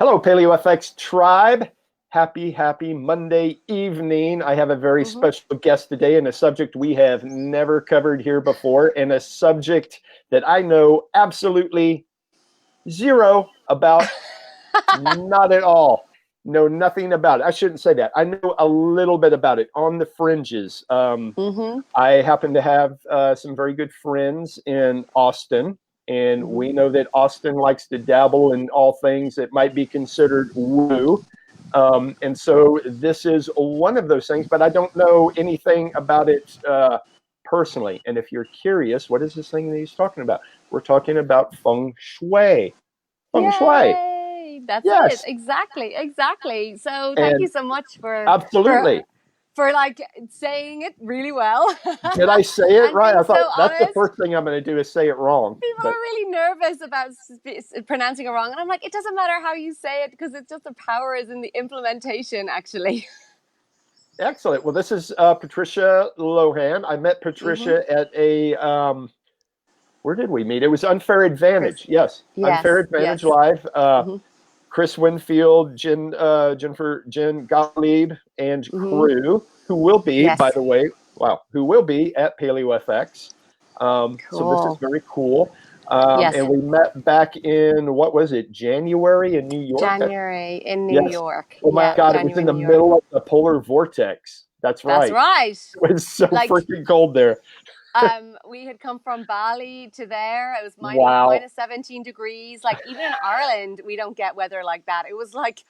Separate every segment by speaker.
Speaker 1: Hello, PaleoFX tribe. Happy Monday evening. I have a very
Speaker 2: hmm
Speaker 1: special guest today and a subject we have never covered here before, and a subject that I know absolutely zero about, not at all. Know nothing about it. I shouldn't say that. I know a little bit about it on the fringes.
Speaker 2: hmm
Speaker 1: I happen to have some very good friends in Austin, and
Speaker 2: hmm
Speaker 1: we know that Austin likes to dabble in all things that might be considered woo. And so this is one of those things, but I don't know anything about it personally. And if you're curious, what is this thing that he's talking about? We're talking about feng shui. Feng shui.
Speaker 2: Yay! That's it.
Speaker 1: Yes.
Speaker 2: Exactly. So thank you
Speaker 1: And
Speaker 2: so much for
Speaker 1: absolutely.
Speaker 2: for like saying it really well
Speaker 1: Did I say it
Speaker 2: and
Speaker 1: right?
Speaker 2: being
Speaker 1: I
Speaker 2: so
Speaker 1: thought that's the
Speaker 2: honest.
Speaker 1: first thing I'm going to do is say it wrong.
Speaker 2: People
Speaker 1: But
Speaker 2: are really nervous about pronouncing it wrong, and I'm like, it doesn't matter how you say it because it's just the power is in the implementation, actually.
Speaker 1: excellent. Well, this is Patricia Lohan. I met
Speaker 2: hmm
Speaker 1: Patricia at a, where did we meet? It was Unfair Advantage.
Speaker 2: Chris,
Speaker 1: Yes, Unfair
Speaker 2: yes,
Speaker 1: Advantage
Speaker 2: yes.
Speaker 1: Live.
Speaker 2: hmm
Speaker 1: Chris Winfield, Jen Gottlieb, and
Speaker 2: hmm
Speaker 1: crew, who will be, by
Speaker 2: Yes.
Speaker 1: the way, wow, who will be at Paleo FX. So this is
Speaker 2: Cool.
Speaker 1: very cool.
Speaker 2: Yes.
Speaker 1: And we met back in, what was it, January in New York?
Speaker 2: January in New
Speaker 1: Yes.
Speaker 2: York.
Speaker 1: Oh my
Speaker 2: Yeah,
Speaker 1: God, it was
Speaker 2: January
Speaker 1: in
Speaker 2: in
Speaker 1: the
Speaker 2: New York.
Speaker 1: middle of the polar vortex. That's
Speaker 2: That's
Speaker 1: right.
Speaker 2: right.
Speaker 1: It was so
Speaker 2: Like,
Speaker 1: freaking cold there.
Speaker 2: we had come from Bali to there. It was
Speaker 1: Wow.
Speaker 2: minus 17 degrees. Like, even in Ireland, we don't get weather like that. It was like,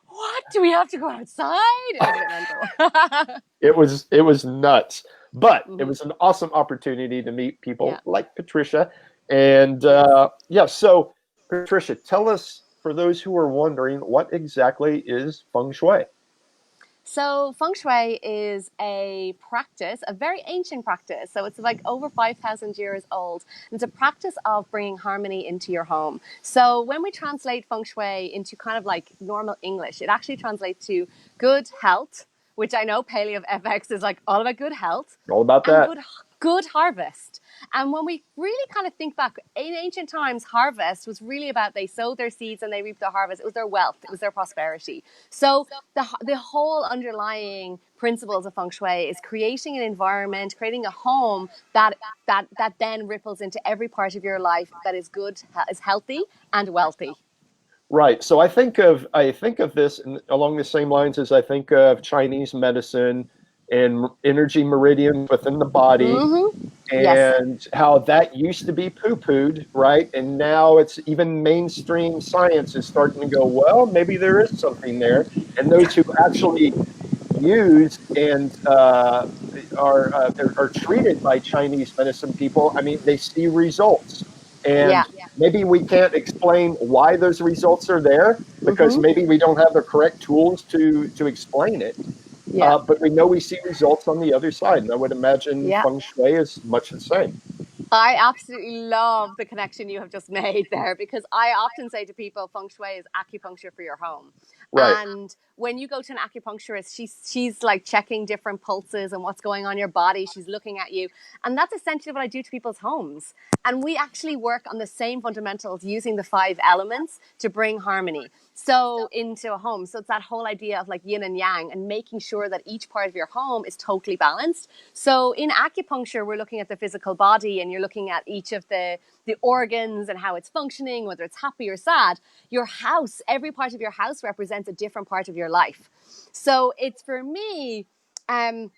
Speaker 2: what? Do we have to go outside? It was a bit mental.
Speaker 1: It was nuts. But it
Speaker 2: hmm
Speaker 1: was an awesome opportunity to meet
Speaker 2: Yeah,
Speaker 1: people like Patricia. And
Speaker 2: yes.
Speaker 1: yeah, so Patricia, tell us, for those who are wondering, what exactly is feng shui?
Speaker 2: So, feng shui is a practice, a very ancient practice. So, it's like over 5,000 years old. It's a practice of bringing harmony into your home. So, when we translate feng shui into kind of like normal English, it actually translates to good health, which I know Paleo of FX is like all about good health,
Speaker 1: All about
Speaker 2: and
Speaker 1: that.
Speaker 2: good harvest. And when we really kind of think back, in ancient times, harvest was really about they sowed their seeds and they reaped the harvest. It was their wealth, it was their prosperity. So the whole underlying principles of feng shui is creating an environment, creating a home that then ripples into every part of your life that is good, is healthy and wealthy.
Speaker 1: Right. So I think of this along the same lines as I think of Chinese medicine and energy meridians within the body,
Speaker 2: Yes.
Speaker 1: and how that used to be poo-pooed, right? And now it's even mainstream science is starting to go, well, maybe there is something there. And those who actually use and are treated by Chinese medicine people, I mean, they see results.
Speaker 2: Yeah.
Speaker 1: And maybe we can't explain why those results are there because
Speaker 2: hmm
Speaker 1: maybe we don't have the correct tools to explain it.
Speaker 2: Yeah.
Speaker 1: But we know we see results on the other side. And I would imagine
Speaker 2: Yeah.
Speaker 1: feng shui is much the same.
Speaker 2: I absolutely love the connection you have just made there because I often say to people, feng shui is acupuncture for your home.
Speaker 1: Right.
Speaker 2: And when you go to an acupuncturist, she's like checking different pulses and what's going on in your body. She's looking at you. And that's essentially what I do to people's homes. And we actually work on the same fundamentals using the five elements to bring harmony. So into a home. So it's that whole idea of like yin and yang and making sure that each part of your home is totally balanced. So in acupuncture, we're looking at the physical body and you're looking at each of the organs and how it's functioning, whether it's happy or sad. Your house, every part of your house represents a different part of your life. So it's for me, um,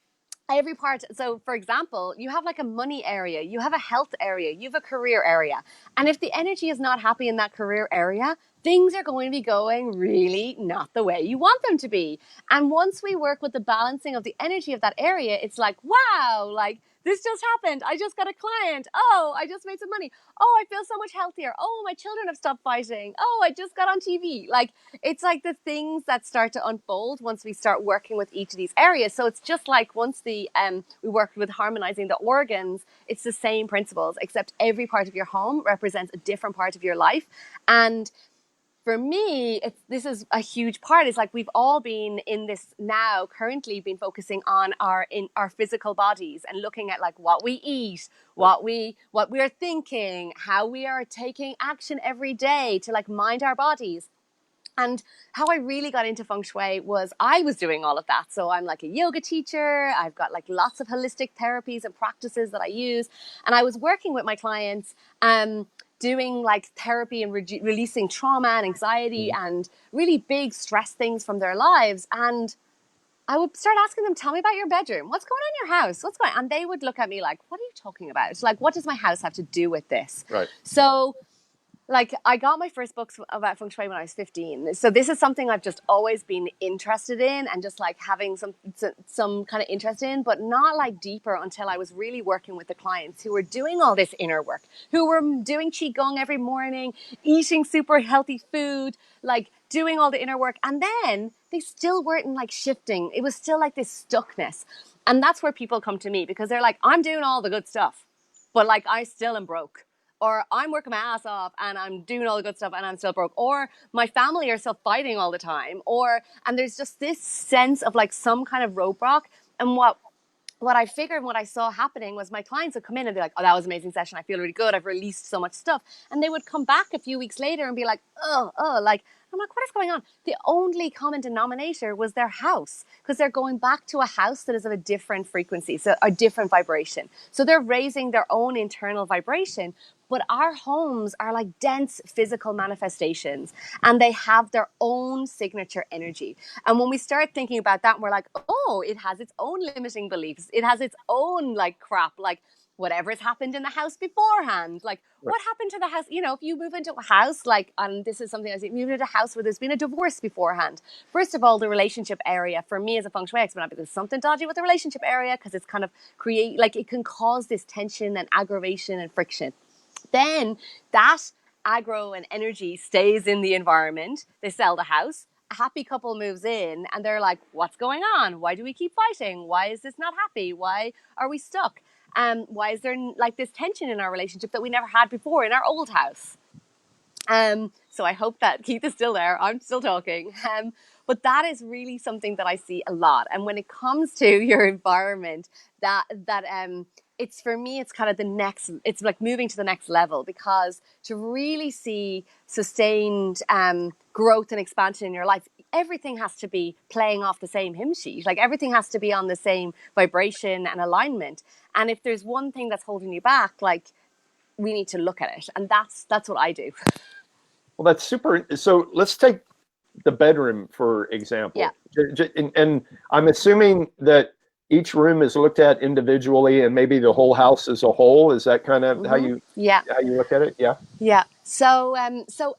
Speaker 2: every part. So for example, you have like a money area, you have a health area, you have a career area, and if the energy is not happy in that career area, things are going to be going really not the way you want them to be. And once we work with the balancing of the energy of that area, it's like, wow, like this just happened, I just got a client, oh, I just made some money, oh, I feel so much healthier, oh, my children have stopped fighting, oh, I just got on TV. Like, it's like the things that start to unfold once we start working with each of these areas. So it's just like once we worked with harmonizing the organs, it's the same principles, except every part of your home represents a different part of your life. And for me, this is a huge part. It's like we've all been in this now, currently been focusing on our physical bodies and looking at like what we eat, what we are thinking, how we are taking action every day to like mind our bodies. And how I really got into feng shui was I was doing all of that. So I'm like a yoga teacher. I've got like lots of holistic therapies and practices that I use. And I was working with my clients, doing like therapy and releasing trauma and anxiety and really big stress things from their lives. And I would start asking them, tell me about your bedroom. What's going on in your house? What's going on? And they would look at me like, what are you talking about? Like, what does my house have to do with this?
Speaker 1: Right.
Speaker 2: So like I got my first books about feng shui when I was 15. So this is something I've just always been interested in and just like having some kind of interest in, but not like deeper until I was really working with the clients who were doing all this inner work, who were doing qigong every morning, eating super healthy food, like doing all the inner work. And then they still weren't like shifting. It was still like this stuckness. And that's where people come to me because they're like, I'm doing all the good stuff, but like I still am broke, or I'm working my ass off and I'm doing all the good stuff and I'm still broke, or my family are still fighting all the time, and there's just this sense of like some kind of roadblock. And what I figured and what I saw happening was my clients would come in and be like, oh, that was an amazing session. I feel really good. I've released so much stuff. And they would come back a few weeks later and be like, like, I'm like, what is going on? The only common denominator was their house, because they're going back to a house that is of a different frequency, so a different vibration. So they're raising their own internal vibration. But our homes are like dense physical manifestations, and they have their own signature energy. And when we start thinking about that, we're like, oh, it has its own limiting beliefs. It has its own like crap, like whatever's happened in the house beforehand. Like
Speaker 1: Right.
Speaker 2: what happened to the house? You know, if you move into a house, like, and this is something I see, move into a house where there's been a divorce beforehand. First of all, the relationship area, for me as a feng shui expert, there's something dodgy with the relationship area, because it's kind of like it can cause this tension and aggravation and friction. Then that aggro and energy stays in the environment. They sell the house. A happy couple moves in and they're like, what's going on? Why do we keep fighting? Why is this not happy? Why are we stuck? Why is there like this tension in our relationship that we never had before in our old house? So I hope that Keith is still there. I'm still talking. But that is really something that I see a lot. And when it comes to your environment, it's, for me, it's kind of it's like moving to the next level, because to really see sustained growth and expansion in your life, everything has to be playing off the same hymn sheet. Like everything has to be on the same vibration and alignment. And if there's one thing that's holding you back, like, we need to look at it. And that's what I do.
Speaker 1: Well, that's super. So let's take the bedroom, for example.
Speaker 2: Yeah.
Speaker 1: And I'm assuming that each room is looked at individually and maybe the whole house as a whole. Is that kind of how you look at it? Yeah.
Speaker 2: Yeah. So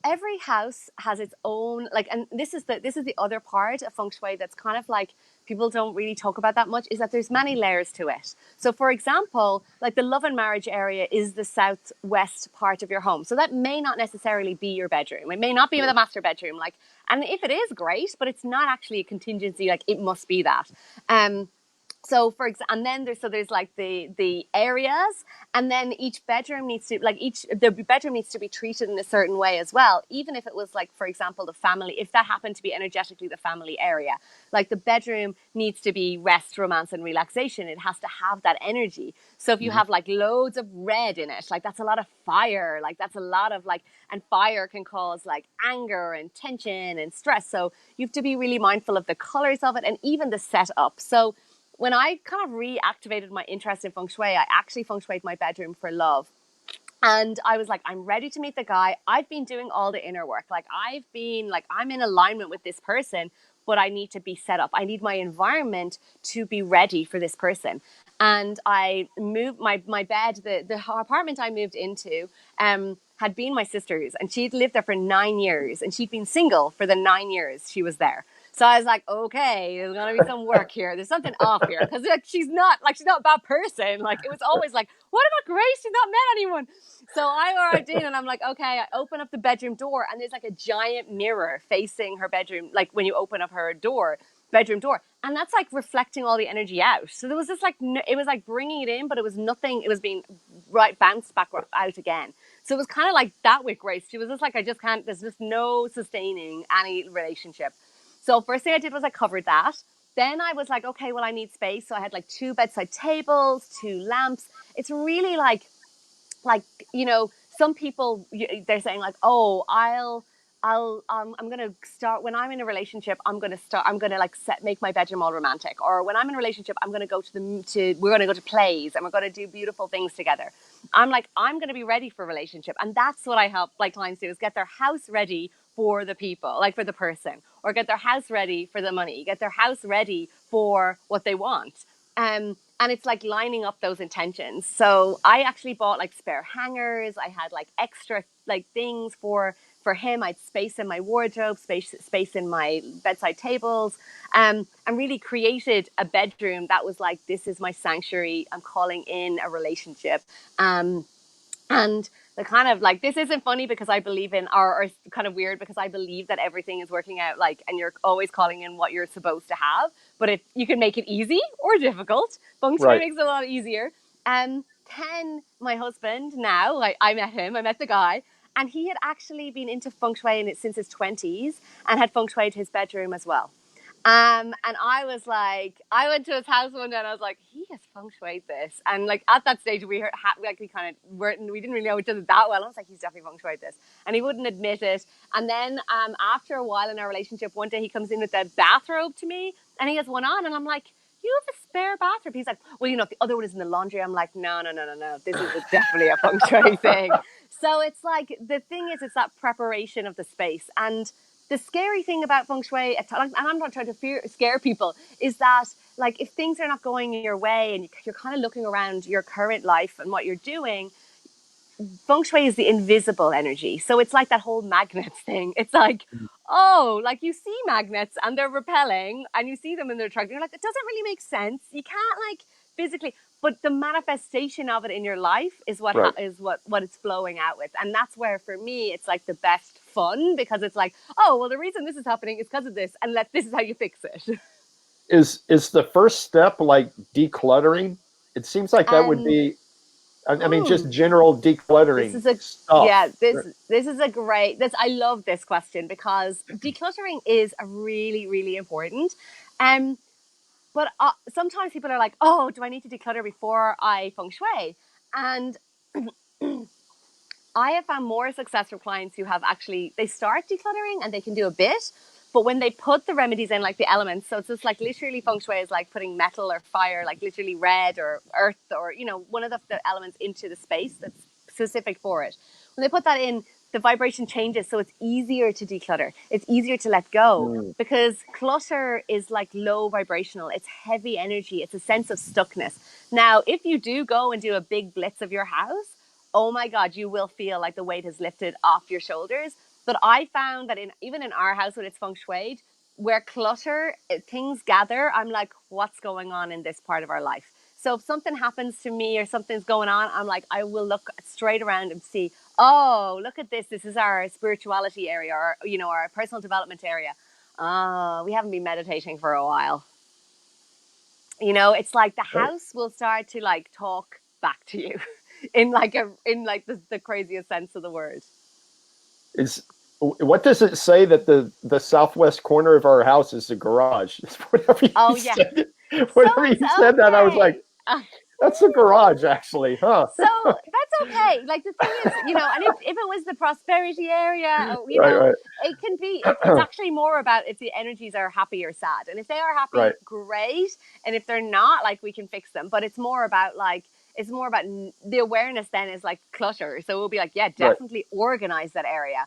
Speaker 2: every house has its own, like, and this is the other part of feng shui that's kind of like people don't really talk about that much, is that there's many layers to it. So for example, like the love and marriage area is the southwest part of your home. So that may not necessarily be your bedroom. It may not be the master bedroom. Like, and if it is, great, but it's not actually a contingency. Like, it must be that. So and then there's like the areas, and then each bedroom needs to, like, the bedroom needs to be treated in a certain way as well. Even if it was like, for example, the family, if that happened to be energetically the family area, like the bedroom needs to be rest, romance, and relaxation. It has to have that energy. So if you have like loads of red in it, like that's a lot of fire, like that's a lot of like, and fire can cause like anger and tension and stress. So you have to be really mindful of the colors of it and even the setup. So when I kind of reactivated my interest in feng shui, I actually feng shuied my bedroom for love. And I was like, I'm ready to meet the guy. I've been doing all the inner work. Like, I'm in alignment with this person, but I need to be set up. I need my environment to be ready for this person. And I moved my bed, the apartment I moved into, had been my sister's, and she'd lived there for 9 years, and she'd been single for the 9 years she was there. So I was like, okay, there's gonna be some work here. There's something off here, because like she's not a bad person. Like, it was always like, what about Grace? She's not met anyone. So I arrived in, and I'm like, okay. I open up the bedroom door, and there's like a giant mirror facing her bedroom. Like, when you open up her bedroom door, and that's like reflecting all the energy out. So there was this like, it was like bringing it in, but it was nothing. It was being bounced back out again. So it was kind of like that with Grace. She was just like, I just can't. There's just no sustaining any relationship. So first thing I did was I covered that. Then I was like, okay, well, I need space. So I had like 2 bedside tables, 2 lamps. It's really like, some people, they're saying like, oh, I'm gonna start when I'm in a relationship. I'm gonna like make my bedroom all romantic. Or when I'm in a relationship, I'm gonna go we're gonna go to plays and we're gonna do beautiful things together. I'm gonna be ready for a relationship, and that's what I help like clients do, is get their house ready for the people, like for the person, or get their house ready for the money, get their house ready for what they want. And it's like lining up those intentions. So I actually bought like spare hangers. I had like extra like things for him. I'd space in my wardrobe, space in my bedside tables, and really created a bedroom that was like, this is my sanctuary. I'm calling in a relationship. Um, and the kind of like, this isn't funny because I believe in, or kind of weird because I believe that everything is working out, like, and you're always calling in what you're supposed to have. But if you can make it easy or difficult, Feng Shui
Speaker 1: Right.
Speaker 2: makes it a lot easier. Ken, my husband now, like I met the guy, and he had actually been into Feng Shui since his 20s and had Feng Shui'd his bedroom as well. And I was like, I went to his house one day and I was like, he has feng shuied this. And like at that stage, we kind of weren't, we didn't really know each other that well. I was like, he's definitely feng shuied this. And he wouldn't admit it. And then after a while in our relationship, one day he comes in with a bathrobe to me and he has one on. And I'm like, you have a spare bathrobe. He's like, well, you know, the other one is in the laundry. I'm like, no, no, no, no, no. This is definitely a feng shui thing. So it's like, the thing is, it's that preparation of the space. And the scary thing about feng shui, and I'm not trying to scare people, is that like if things are not going your way and you're kind of looking around your current life and what you're doing, feng shui is the invisible energy. So it's like that whole magnets thing. It's like, oh, like you see magnets and they're repelling and you see them and they're attracting. You're like, it doesn't really make sense. You can't like physically, but the manifestation of it in your life is what
Speaker 1: Right.
Speaker 2: is what it's flowing out with. And that's where for me it's like the best fun, because it's like, oh, well, the reason this is happening is because of this, and this is how you fix it.
Speaker 1: Is the first step like decluttering? It seems like that would
Speaker 2: Um,
Speaker 1: be, I mean, just
Speaker 2: ooh,
Speaker 1: general
Speaker 2: This
Speaker 1: decluttering
Speaker 2: is a
Speaker 1: stuff.
Speaker 2: yeah, this is a great this I love this question because decluttering is a really important. Um but sometimes people are like, "Oh, do I need to declutter before I feng shui?" And I have found more successful clients who have actually, they start decluttering and they can do a bit, but when they put the remedies in, like the elements, so it's just like literally feng shui is like putting metal or fire, like literally red or earth or, you know, one of the elements into the space that's specific for it. When they put that in, the vibration changes, so it's easier to declutter. It's easier to let go
Speaker 1: Mm,
Speaker 2: because clutter is like low vibrational. It's heavy energy. It's a sense of stuckness. Now, if you do go and do a big blitz of your house, oh my God, you will feel like the weight has lifted off your shoulders. But I found that even in our house when it's feng shuied, where clutter, things gather, I'm like, what's going on in this part of our life? So if something happens to me or something's going on, I'm like, I will look straight around and see, oh, look at this. This is our spirituality area, or, you know, our personal development area. Oh, we haven't been meditating for a while. You know, it's like the
Speaker 1: right.
Speaker 2: house will start to like talk back to you in like the craziest sense of the word.
Speaker 1: Is what does it say that the southwest corner of our house is the garage? Whatever you
Speaker 2: Oh yeah.
Speaker 1: said,
Speaker 2: So
Speaker 1: whatever
Speaker 2: it's
Speaker 1: you said that, I was like,
Speaker 2: okay.
Speaker 1: that's the garage, actually, huh?
Speaker 2: So that's okay. Like the thing is, you know, and if it was the prosperity area, you
Speaker 1: Right,
Speaker 2: know,
Speaker 1: right,
Speaker 2: it can be. It's actually more about if the energies are happy or sad, and if they are
Speaker 1: right,
Speaker 2: happy, great, and if they're not, like we can fix them. But it's more about like it's more about the awareness. Then is like clutter. So we'll be like, yeah,
Speaker 1: right.
Speaker 2: definitely organize that area.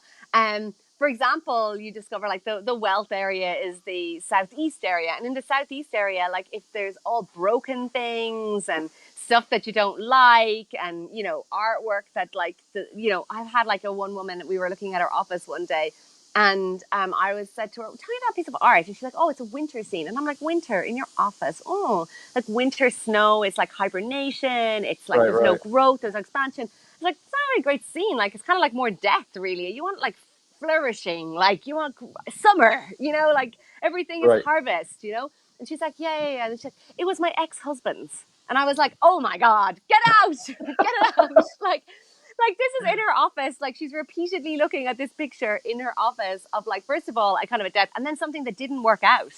Speaker 2: For example, you discover like the wealth area is the southeast area, and in the southeast area, like if there's all broken things and stuff that you don't like, and you know, artwork that like you know, I've had like a one woman, we were looking at her office one day, and I was said to her, tell me about a piece of art, and she's like, oh, it's a winter scene, and I'm like, winter in your office? Oh, like winter snow, it's like hibernation, it's like
Speaker 1: Right,
Speaker 2: there's no
Speaker 1: right,
Speaker 2: growth, there's expansion. It's like, it's not a really great scene, like it's kind of like more death really. You want like flourishing, like you want summer, you know, like everything is
Speaker 1: right.
Speaker 2: harvest, you know. And she's like, yeah, yeah, yeah. And she's like, it was my ex-husband's. And I was like, oh my God, get out, get it out. Like this is in her office. Like she's repeatedly looking at this picture in her office of like, first of all, a kind of a death, and then something that didn't work out,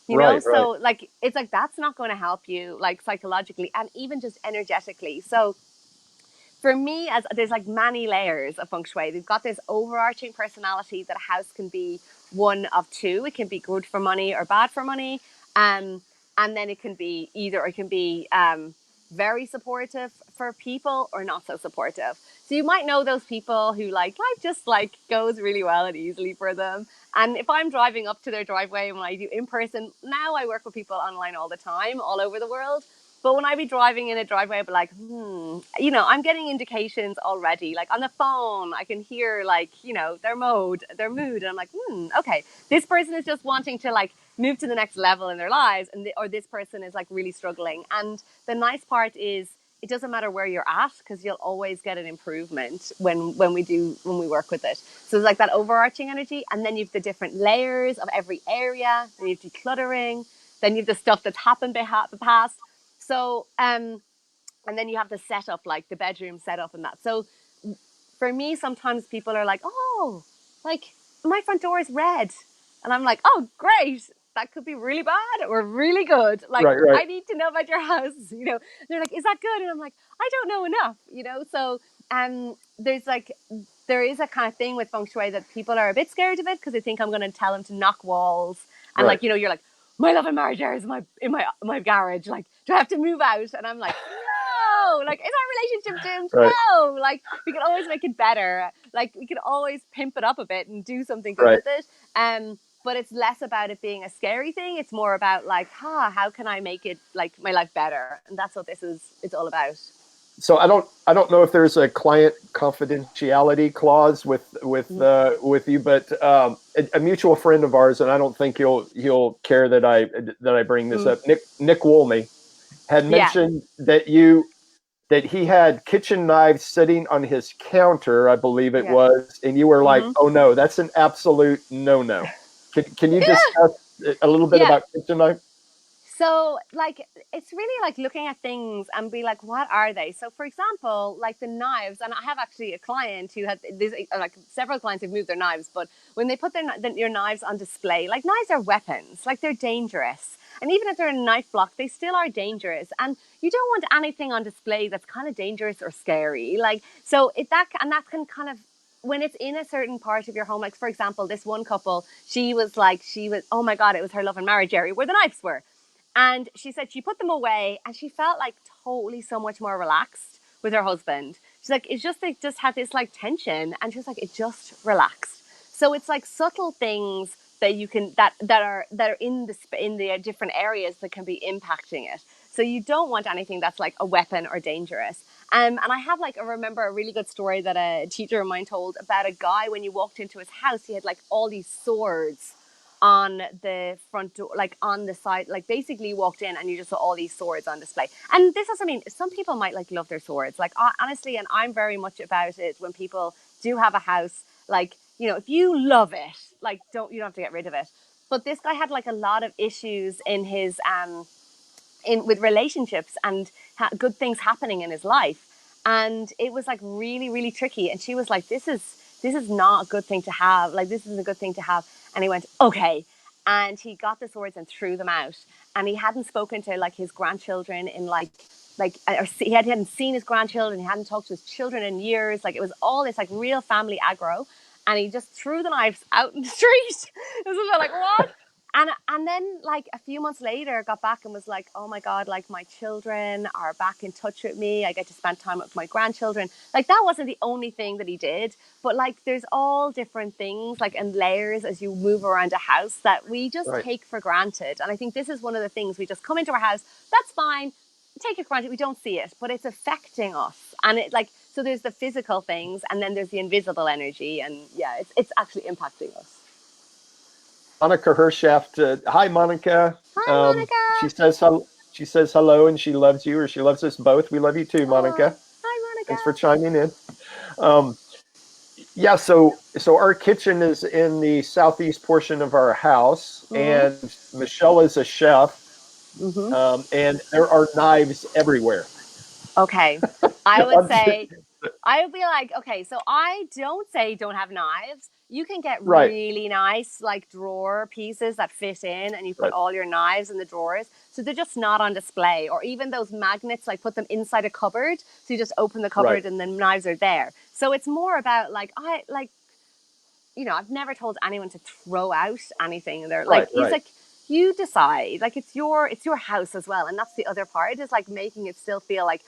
Speaker 2: you know?
Speaker 1: Right, right.
Speaker 2: So like, it's like, that's not going to help you like psychologically and even just energetically. So for me, as there's like many layers of feng shui. They've got this overarching personality that a house can be one of two. It can be good for money or bad for money. And then it can be either, it can be very supportive for people or not so supportive. So you might know those people who like life just like goes really well and easily for them. And if I'm driving up to their driveway when I do in person, now I work with people online all the time, all over the world. But when I be driving in a driveway, I'd be like, I'm getting indications already. Like on the phone, I can hear like, their mood. And I'm like, okay, this person is just wanting to like move to the next level in their lives, or this person is like really struggling. And the nice part is it doesn't matter where you're at because you'll always get an improvement when we work with it. So it's like that overarching energy, and then you've the different layers of every area. Then you've decluttering. Then you've the stuff that's happened the past. So, and then you have the setup, like the bedroom setup and that. So for me, sometimes people are like, oh, like my front door is red. And I'm like, oh, great. That could be really bad or really good. Like,
Speaker 1: Right.
Speaker 2: I need to know about your house. They're like, is that good? And I'm like, I don't know enough. So there is a kind of thing with feng shui that people are a bit scared of it because they think I'm going to tell them to knock walls. And
Speaker 1: Right.
Speaker 2: you're like, my love and marriage area is in my garage. Like, do I have to move out? And I'm like, no. Like, is our relationship doomed?
Speaker 1: Right.
Speaker 2: No. Like, we can always make it better. Like, we can always pimp it up a bit and do something good
Speaker 1: Right.
Speaker 2: with it. But it's less about it being a scary thing. It's more about like, how can I make it like my life better? And that's what it's all about.
Speaker 1: So I don't know if there's a client confidentiality clause with you, but a mutual friend of ours, and I don't think he'll care that I bring this up. Nick Woolney had
Speaker 2: Yeah.
Speaker 1: mentioned that he had kitchen knives sitting on his counter, I believe it
Speaker 2: Yeah.
Speaker 1: was, and you were like, "Oh no, that's an absolute no." Can you discuss a little bit
Speaker 2: Yeah.
Speaker 1: about kitchen knives?
Speaker 2: So, like, it's really like looking at things and be like, what are they? So, for example, like the knives, and I have actually a client who had this, like several clients who've moved their knives, but when they put your knives on display, like knives are weapons, like they're dangerous. And even if they're a knife block, they still are dangerous. And you don't want anything on display that's kind of dangerous or scary. Like, so that can kind of, when it's in a certain part of your home, like for example, this one couple, oh my God, it was her love and marriage area where the knives were. And she said she put them away and she felt like totally so much more relaxed with her husband. She's like, it's just, they just had this like tension and she was like, it just relaxed. So it's like subtle things that you can, that are in the different areas that can be impacting it. So you don't want anything that's like a weapon or dangerous. And I have I remember a really good story that a teacher of mine told about a guy when you walked into his house, he had like all these swords on the front door, like on the side, like basically you walked in and you just saw all these swords on display. And this is, I mean, some people might like love their swords, like honestly, and I'm very much about it when people do have a house, like, if you love it, like, you don't have to get rid of it. But this guy had like a lot of issues in his, with relationships and good things happening in his life. And it was like really, really tricky. And she was like, this is not a good thing to have. Like, this isn't a good thing to have. And he went, okay. And he got the swords and threw them out. And he hadn't spoken to like his grandchildren in he hadn't seen his grandchildren. He hadn't talked to his children in years. Like, it was all this like real family aggro. And he just threw the knives out in the street. It was like, what? And then like a few months later got back and was like, oh my God, like my children are back in touch with me. I get to spend time with my grandchildren. Like, that wasn't the only thing that he did, but like there's all different things like and layers as you move around a house that we just
Speaker 1: Right.
Speaker 2: take for granted. And I think this is one of the things. We just come into our house, that's fine, take it for granted, we don't see it, but it's affecting us. And it like, so there's the physical things and then there's the invisible energy, and yeah, it's actually impacting us.
Speaker 1: Monica Hershaft. Hi, Monica.
Speaker 2: Hi,
Speaker 1: She
Speaker 2: Monica.
Speaker 1: says she says hello and she loves you, or she loves us both. We love you too,
Speaker 2: Oh,
Speaker 1: Monica.
Speaker 2: hi,
Speaker 1: Thanks for
Speaker 2: Monica.
Speaker 1: chiming in. Um, yeah, so our kitchen is in the southeast portion of our house, and Michelle is a chef, and there are knives everywhere.
Speaker 2: Okay. I would
Speaker 1: I'm
Speaker 2: say, I would be like, okay, so I don't say don't have knives. You can get
Speaker 1: Right.
Speaker 2: really nice like drawer pieces that fit in, and you put
Speaker 1: Right.
Speaker 2: all your knives in the drawers. So they're just not on display. Or even those magnets, like put them inside a cupboard. So you just open the
Speaker 1: Right.
Speaker 2: cupboard and the knives are there. So it's more about like, I've never told anyone to throw out anything. They're like,
Speaker 1: Right.
Speaker 2: it's
Speaker 1: Right.
Speaker 2: like, you decide. Like it's your house as well, and that's the other part, is like making it still feel like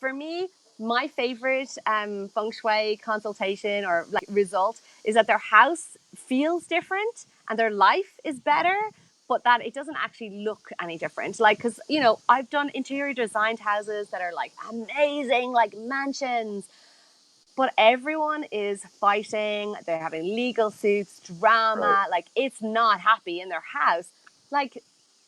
Speaker 2: for me, my favorite feng shui consultation or like result is that their house feels different and their life is better, but that it doesn't actually look any different. Like, because I've done interior designed houses that are like amazing, like mansions, but everyone is fighting. They're having legal suits,
Speaker 1: Right.
Speaker 2: drama. Like, it's not happy in their house. Like,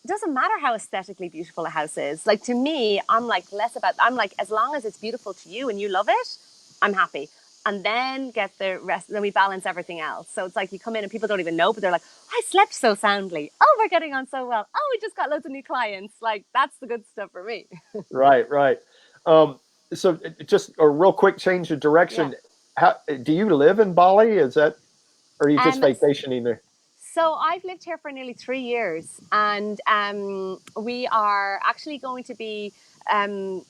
Speaker 2: it doesn't matter how aesthetically beautiful a house is. Like, to me, I'm like less about, I'm like, as long as it's beautiful to you and you love it, I'm happy. And then get the rest, then we balance everything else. So it's like you come in and people don't even know, but they're like, I slept so soundly. Oh, we're getting on so well. Oh, we just got loads of new clients. Like, that's the good stuff for me.
Speaker 1: Right. Right. Um, so just a real quick change of
Speaker 2: Yeah.
Speaker 1: direction. How do you live in Bali? Is that, or are you just
Speaker 2: Um,
Speaker 1: vacationing there?
Speaker 2: So I've lived here for nearly 3 years, and we are actually going to be um,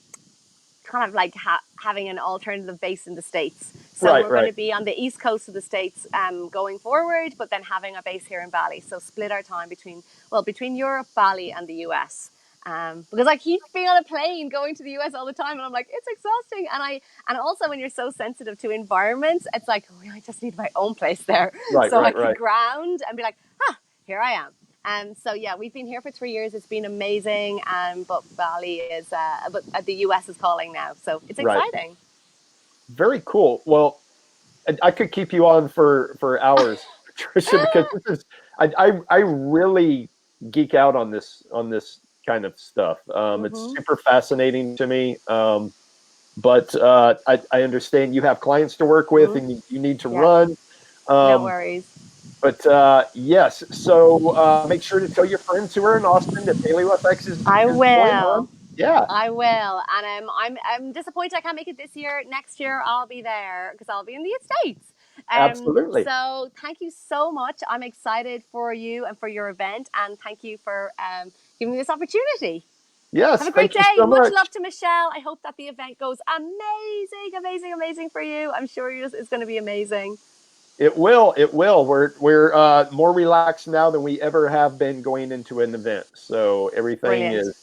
Speaker 2: kind of like having an alternative base in the States. So
Speaker 1: Right.
Speaker 2: we're going
Speaker 1: Right.
Speaker 2: to be on the east coast of the States going forward, but then having a base here in Bali. So split our time between Europe, Bali, and the US. Because I keep being on a plane going to the US all the time, and I'm like, it's exhausting. And also when you're so sensitive to environments, it's like, oh, I just need my own place there,
Speaker 1: Right.
Speaker 2: so I
Speaker 1: Right.
Speaker 2: can
Speaker 1: Right.
Speaker 2: ground and be like, here I am. So yeah, we've been here for 3 years. It's been amazing. But Bali but the US is calling now, so it's
Speaker 1: Right.
Speaker 2: exciting.
Speaker 1: Very cool. Well, I could keep you on for hours, Patricia, because this is I really geek out on this kind of stuff. It's
Speaker 2: Mm-hmm.
Speaker 1: super fascinating to me. But I understand you have clients to work with
Speaker 2: Mm-hmm.
Speaker 1: and you need to
Speaker 2: Yeah,
Speaker 1: run.
Speaker 2: no
Speaker 1: Um,
Speaker 2: worries.
Speaker 1: but yes, so make sure to tell your friends who are in Austin that Paleo FX
Speaker 2: I
Speaker 1: is going on.
Speaker 2: will.
Speaker 1: Yeah,
Speaker 2: I will. And I'm disappointed I can't make it this year. Next year I'll be there because I'll be in the States.
Speaker 1: absolutely.
Speaker 2: So thank you so much. I'm excited for you and for your event, and thank you for giving me this opportunity. Have
Speaker 1: Yes,
Speaker 2: a great
Speaker 1: thank you
Speaker 2: day.
Speaker 1: so
Speaker 2: Much
Speaker 1: much.
Speaker 2: love to Michelle. I hope that the event goes amazing, amazing, amazing for you. I'm sure it's going to be amazing.
Speaker 1: It will. It will. We're more relaxed now than we ever have been going into an event. So
Speaker 2: Brilliant.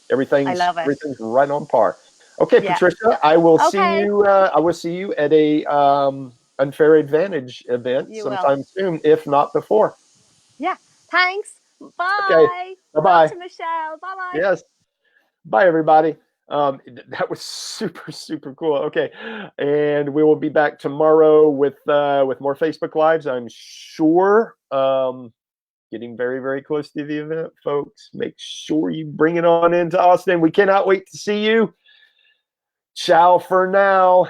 Speaker 2: I love it.
Speaker 1: everything's right on par. Okay,
Speaker 2: Yeah.
Speaker 1: Patricia, I will see
Speaker 2: Okay.
Speaker 1: you. I will see you at a unfair advantage event
Speaker 2: You will.
Speaker 1: sometime soon, if not before.
Speaker 2: Yeah. Thanks.
Speaker 1: Okay.
Speaker 2: Bye.
Speaker 1: Bye
Speaker 2: Love
Speaker 1: bye.
Speaker 2: to Michelle. Bye bye.
Speaker 1: Yes. Bye, everybody. That was super, super cool. Okay, and we will be back tomorrow with more Facebook Lives, I'm sure. Getting very, very close to the event, folks. Make sure you bring it on into Austin. We cannot wait to see you. Ciao for now.